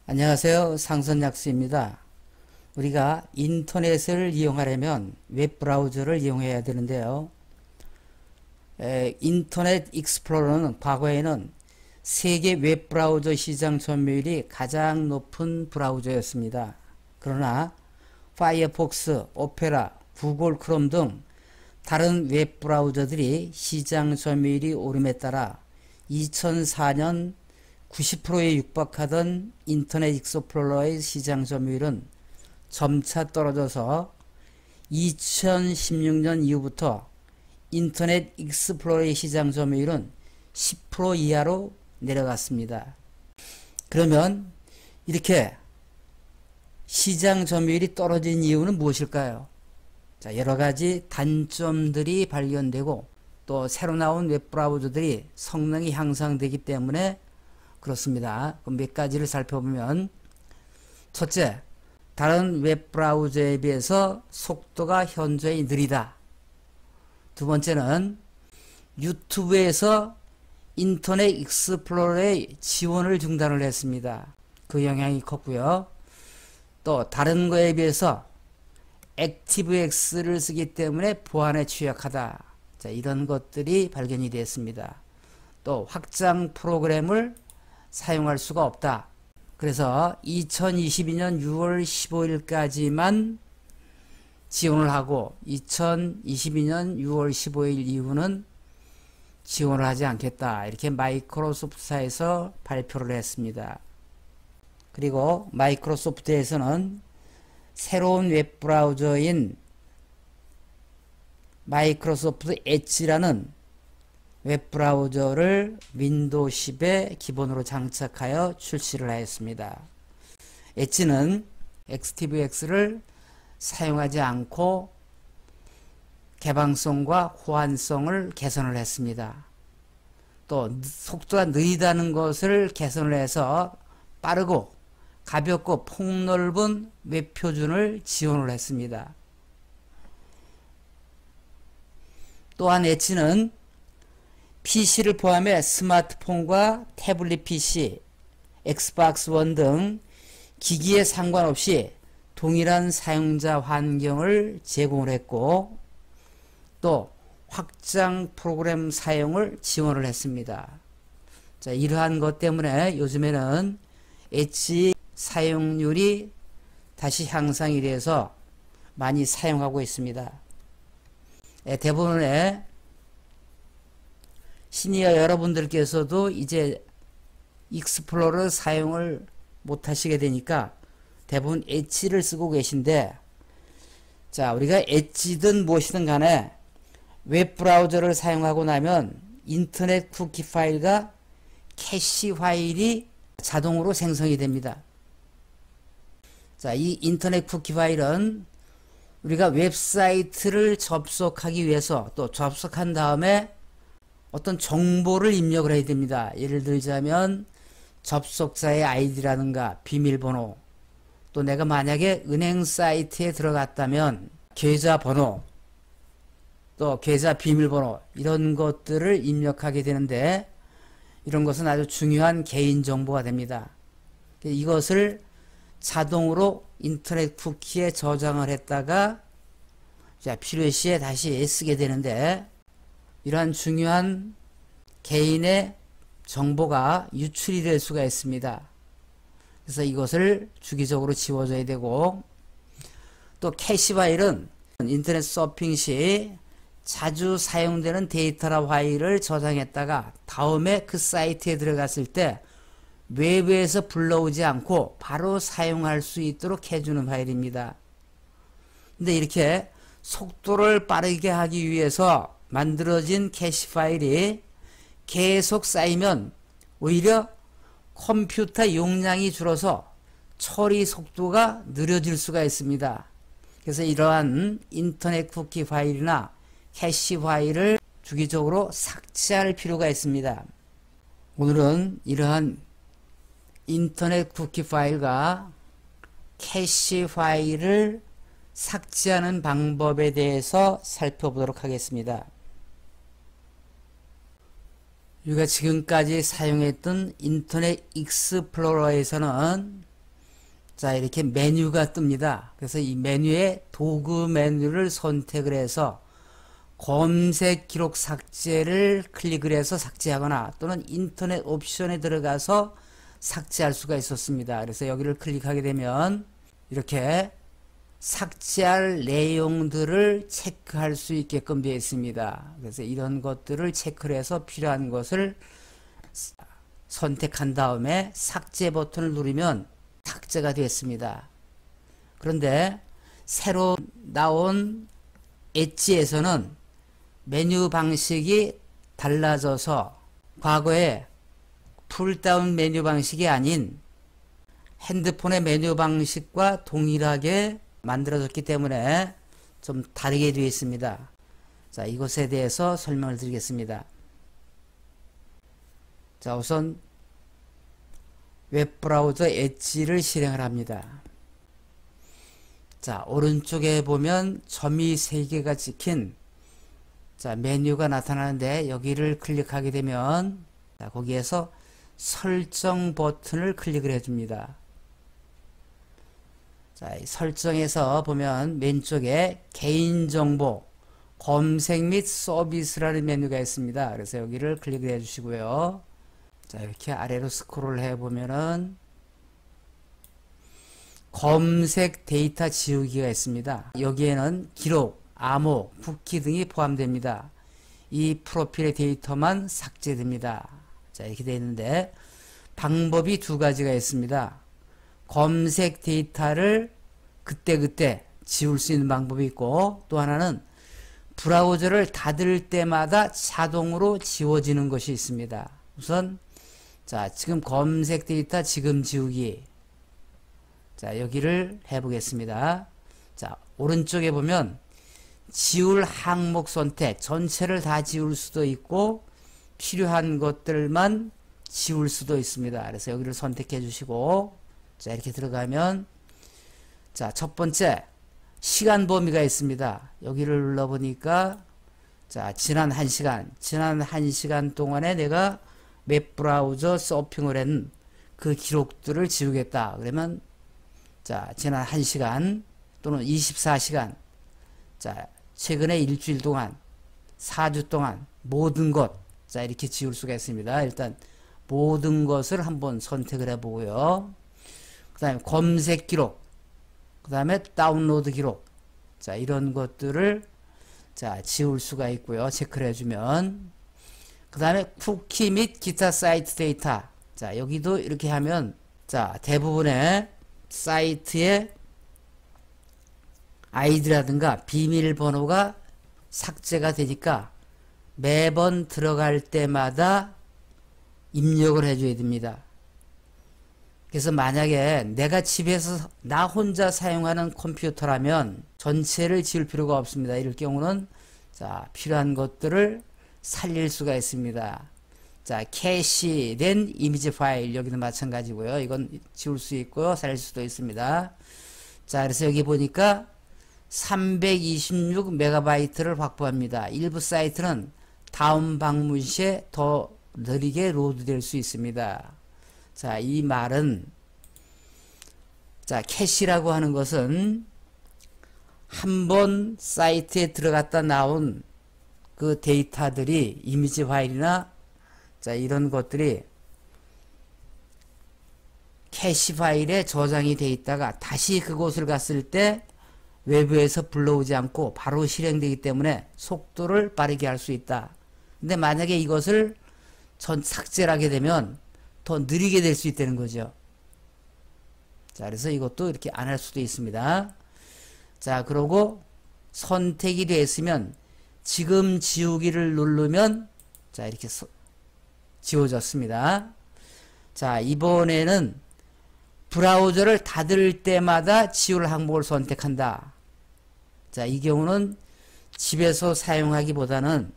안녕하세요. 상선약수입니다. 우리가 인터넷을 이용하려면 웹브라우저를 이용해야 되는데요. 인터넷 익스플로러는 과거에는 세계 웹브라우저 시장 점유율이 가장 높은 브라우저였습니다. 그러나 파이어폭스, 오페라, 구글 크롬 등 다른 웹브라우저들이 시장 점유율이 오름에 따라 2004년 90%에 육박하던 인터넷 익스플로러의 시장 점유율은 점차 떨어져서 2016년 이후부터 인터넷 익스플로러의 시장 점유율은 10% 이하로 내려갔습니다. 그러면 이렇게 시장 점유율이 떨어진 이유는 무엇일까요? 자, 여러 가지 단점들이 발견되고 또 새로 나온 웹브라우저들이 성능이 향상되기 때문에 그렇습니다. 몇 가지를 살펴보면, 첫째, 다른 웹브라우저에 비해서 속도가 현저히 느리다. 두 번째는 유튜브에서 인터넷 익스플로러의 지원을 중단을 했습니다. 그 영향이 컸고요. 또 다른 거에 비해서 액티브엑스를 쓰기 때문에 보안에 취약하다. 자, 이런 것들이 발견이 됐습니다. 또 확장 프로그램을 사용할 수가 없다. 그래서 2022년 6월 15일까지만 지원을 하고 2022년 6월 15일 이후는 지원을 하지 않겠다. 이렇게 마이크로소프트사에서 발표를 했습니다. 그리고 마이크로소프트에서는 새로운 웹브라우저인 마이크로소프트 엣지라는 웹브라우저를 윈도우 10에 기본으로 장착하여 출시를 하였습니다. 엣지는 액티브엑스를 사용하지 않고 개방성과 호환성을 개선을 했습니다. 또 속도가 느리다는 것을 개선을 해서 빠르고 가볍고 폭넓은 웹표준을 지원을 했습니다. 또한 엣지는 PC를 포함해 스마트폰과 태블릿 PC, 엑스박스 원 등 기기에 상관없이 동일한 사용자 환경을 제공을 했고 또 확장 프로그램 사용을 지원을 했습니다. 자, 이러한 것 때문에 요즘에는 엣지 사용률이 다시 향상이 돼서 많이 사용하고 있습니다. 대부분의 시니어 여러분들께서도 이제 익스플로러 사용을 못 하시게 되니까 대부분 엣지를 쓰고 계신데, 자, 우리가 엣지든 무엇이든 간에 웹브라우저를 사용하고 나면 인터넷 쿠키 파일과 캐시 파일이 자동으로 생성이 됩니다. 자, 이 인터넷 쿠키 파일은 우리가 웹사이트를 접속하기 위해서 또 접속한 다음에 어떤 정보를 입력을 해야 됩니다. 예를 들자면 접속자의 아이디라든가 비밀번호, 또 내가 만약에 은행 사이트에 들어갔다면 계좌번호, 또 계좌 비밀번호, 이런 것들을 입력하게 되는데 이런 것은 아주 중요한 개인정보가 됩니다. 이것을 자동으로 인터넷 쿠키에 저장을 했다가 필요시에 다시 쓰게 되는데, 이러한 중요한 개인의 정보가 유출이 될 수가 있습니다. 그래서 이것을 주기적으로 지워줘야 되고, 또 캐시 파일은 인터넷 서핑 시 자주 사용되는 데이터나 파일을 저장했다가 다음에 그 사이트에 들어갔을 때 외부에서 불러오지 않고 바로 사용할 수 있도록 해주는 파일입니다. 근데 이렇게 속도를 빠르게 하기 위해서 만들어진 캐시 파일이 계속 쌓이면 오히려 컴퓨터 용량이 줄어서 처리 속도가 느려질 수가 있습니다. 그래서 이러한 인터넷 쿠키 파일이나 캐시 파일을 주기적으로 삭제할 필요가 있습니다. 오늘은 이러한 인터넷 쿠키 파일과 캐시 파일을 삭제하는 방법에 대해서 살펴보도록 하겠습니다. 우리가 지금까지 사용했던 인터넷 익스플로러에서는 자, 이렇게 메뉴가 뜹니다. 그래서 이 메뉴에 도구 메뉴를 선택을 해서 검색 기록 삭제를 클릭을 해서 삭제하거나 또는 인터넷 옵션에 들어가서 삭제할 수가 있었습니다. 그래서 여기를 클릭하게 되면 이렇게 삭제할 내용들을 체크할 수 있게끔 되어 있습니다. 그래서 이런 것들을 체크를 해서 필요한 것을 선택한 다음에 삭제 버튼을 누르면 삭제가 되었습니다. 그런데 새로 나온 엣지에서는 메뉴 방식이 달라져서 과거에 풀다운 메뉴 방식이 아닌 핸드폰의 메뉴 방식과 동일하게 만들어졌기 때문에 좀 다르게 되어 있습니다. 자, 이것에 대해서 설명을 드리겠습니다. 자, 우선 웹브라우저 엣지를 실행을 합니다. 자, 오른쪽에 보면 점이 3개가 찍힌 자, 메뉴가 나타나는데 여기를 클릭하게 되면 자, 거기에서 설정 버튼을 클릭을 해줍니다. 자, 이 설정에서 보면 왼쪽에 개인정보, 검색 및 서비스라는 메뉴가 있습니다. 그래서 여기를 클릭을 해주시고요. 자, 이렇게 아래로 스크롤 해보면은 검색 데이터 지우기가 있습니다. 여기에는 기록, 암호, 쿠키 등이 포함됩니다. 이 프로필의 데이터만 삭제됩니다. 자, 이렇게 되어 있는데 방법이 2가지가 있습니다. 검색 데이터를 그때그때 지울 수 있는 방법이 있고 또 하나는 브라우저를 닫을 때마다 자동으로 지워지는 것이 있습니다. 우선 자, 지금 검색 데이터 지금 지우기. 자, 여기를 해보겠습니다. 자, 오른쪽에 보면 지울 항목 선택, 전체를 다 지울 수도 있고 필요한 것들만 지울 수도 있습니다. 그래서 여기를 선택해 주시고 자, 이렇게 들어가면 자, 첫 번째 시간 범위가 있습니다. 여기를 눌러보니까 자, 지난 1시간 동안에 내가 웹브라우저 서핑을 한 그 기록들을 지우겠다. 그러면 자, 지난 1시간 또는 24시간 자, 최근에 일주일 동안 4주 동안 모든 것 자, 이렇게 지울 수가 있습니다. 일단 모든 것을 한번 선택을 해보고요. 그 다음에 검색 기록, 그 다음에 다운로드 기록 자, 이런 것들을 자, 지울 수가 있고요. 체크를 해주면 그 다음에 쿠키 및 기타 사이트 데이터 자, 여기도 이렇게 하면 자, 대부분의 사이트의 아이디라든가 비밀번호가 삭제가 되니까 매번 들어갈 때마다 입력을 해줘야 됩니다. 그래서 만약에 내가 집에서 나 혼자 사용하는 컴퓨터라면 전체를 지울 필요가 없습니다. 이럴 경우는 자, 필요한 것들을 살릴 수가 있습니다. 자, 캐시된 이미지 파일 여기도 마찬가지고요. 이건 지울 수 있고요. 살릴 수도 있습니다. 자, 그래서 여기 보니까 326MB를 확보합니다. 일부 사이트는 다음 방문 시에 더 느리게 로드될 수 있습니다. 자, 이 말은 자, 캐시라고 하는 것은 한번 사이트에 들어갔다 나온 그 데이터들이 이미지 파일이나 자, 이런 것들이 캐시 파일에 저장이 되어 있다가 다시 그곳을 갔을 때 외부에서 불러오지 않고 바로 실행되기 때문에 속도를 빠르게 할 수 있다. 근데 만약에 이것을 삭제를 하게 되면 더 느리게 될 수 있다는 거죠. 자, 그래서 이것도 이렇게 안 할 수도 있습니다. 자, 그러고 선택이 됐으면 지금 지우기를 누르면 자, 이렇게 지워졌습니다. 자, 이번에는 브라우저를 닫을 때마다 지울 항목을 선택한다. 자, 이 경우는 집에서 사용하기보다는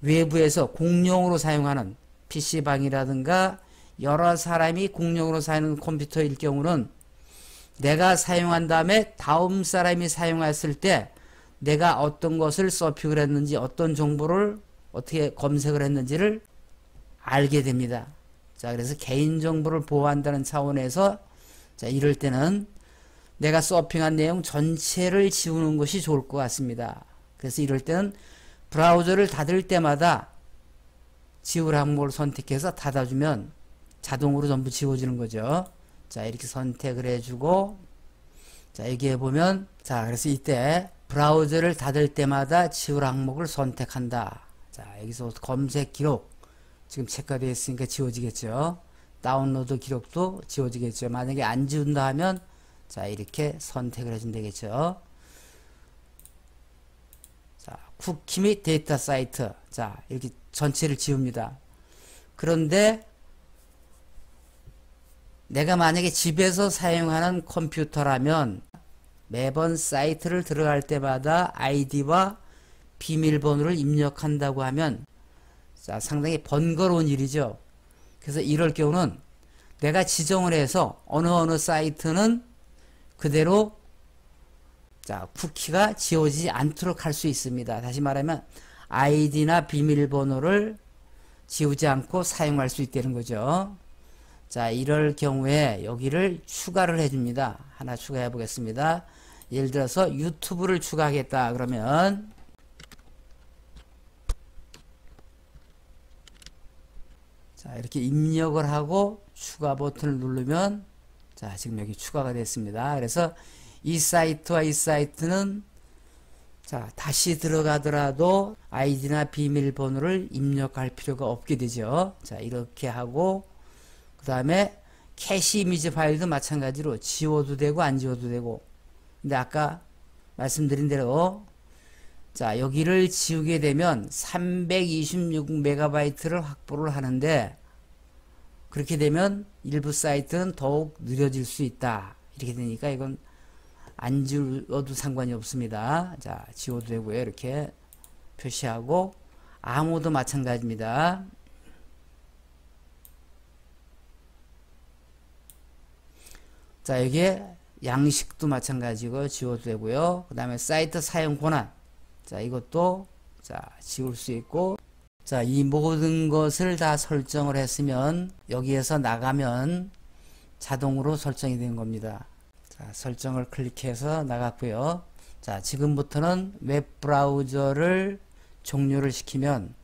외부에서 공용으로 사용하는 PC방이라든가 여러 사람이 공용으로 사용하는 컴퓨터일 경우는 내가 사용한 다음에 다음 사람이 사용했을 때 내가 어떤 것을 서핑을 했는지 어떤 정보를 어떻게 검색을 했는지를 알게 됩니다. 자, 그래서 개인정보를 보호한다는 차원에서 자, 이럴 때는 내가 서핑한 내용 전체를 지우는 것이 좋을 것 같습니다. 그래서 이럴 때는 브라우저를 닫을 때마다 지울 항목을 선택해서 닫아주면 자동으로 전부 지워지는 거죠. 자, 이렇게 선택을 해주고, 자, 여기에 보면, 자, 그래서 이때 브라우저를 닫을 때마다 지울 항목을 선택한다. 자, 여기서 검색 기록 지금 체크되어 있으니까 지워지겠죠. 다운로드 기록도 지워지겠죠. 만약에 안 지운다 하면 자, 이렇게 선택을 해주면 되겠죠. 자, 쿠키 및 데이터 사이트. 자, 이렇게 전체를 지웁니다. 그런데 내가 만약에 집에서 사용하는 컴퓨터라면 매번 사이트를 들어갈 때마다 아이디와 비밀번호를 입력한다고 하면 자, 상당히 번거로운 일이죠. 그래서 이럴 경우는 내가 지정을 해서 어느 사이트는 그대로 자, 쿠키가 지워지지 않도록 할 수 있습니다. 다시 말하면 아이디나 비밀번호를 지우지 않고 사용할 수 있다는 거죠. 자, 이럴 경우에 여기를 추가를 해줍니다. 하나 추가해 보겠습니다. 예를 들어서 유튜브를 추가하겠다 그러면 자, 이렇게 입력을 하고 추가 버튼을 누르면 자, 지금 여기 추가가 됐습니다. 그래서 이 사이트와 이 사이트는 자, 다시 들어가더라도 아이디나 비밀번호를 입력할 필요가 없게 되죠. 자, 이렇게 하고 그 다음에 캐시 이미지 파일도 마찬가지로 지워도 되고 안 지워도 되고, 근데 아까 말씀드린 대로 자, 여기를 지우게 되면 326MB를 확보를 하는데 그렇게 되면 일부 사이트는 더욱 느려질 수 있다. 이렇게 되니까 이건 안 지워도 상관이 없습니다. 자, 지워도 되고요. 이렇게 표시하고 암호도 마찬가지입니다. 자, 여기에 양식도 마찬가지고 지워도 되고요. 그 다음에 사이트 사용 권한. 자, 이것도 자, 지울 수 있고, 자, 이 모든 것을 다 설정을 했으면 여기에서 나가면 자동으로 설정이 된 겁니다. 자, 설정을 클릭해서 나갔고요. 자, 지금부터는 웹브라우저를 종료를 시키면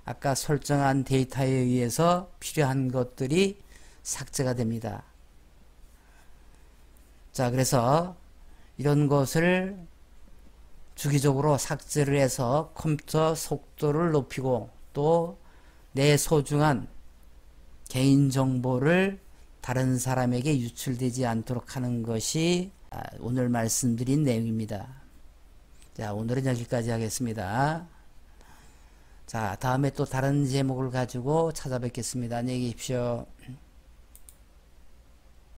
아까 설정한 데이터에 의해서 필요한 것들이 삭제가 됩니다. 자, 그래서 이런 것을 주기적으로 삭제를 해서 컴퓨터 속도를 높이고 또 내 소중한 개인정보를 다른 사람에게 유출되지 않도록 하는 것이 오늘 말씀드린 내용입니다. 자, 오늘은 여기까지 하겠습니다. 자, 다음에 또 다른 제목을 가지고 찾아뵙겠습니다. 안녕히 계십시오.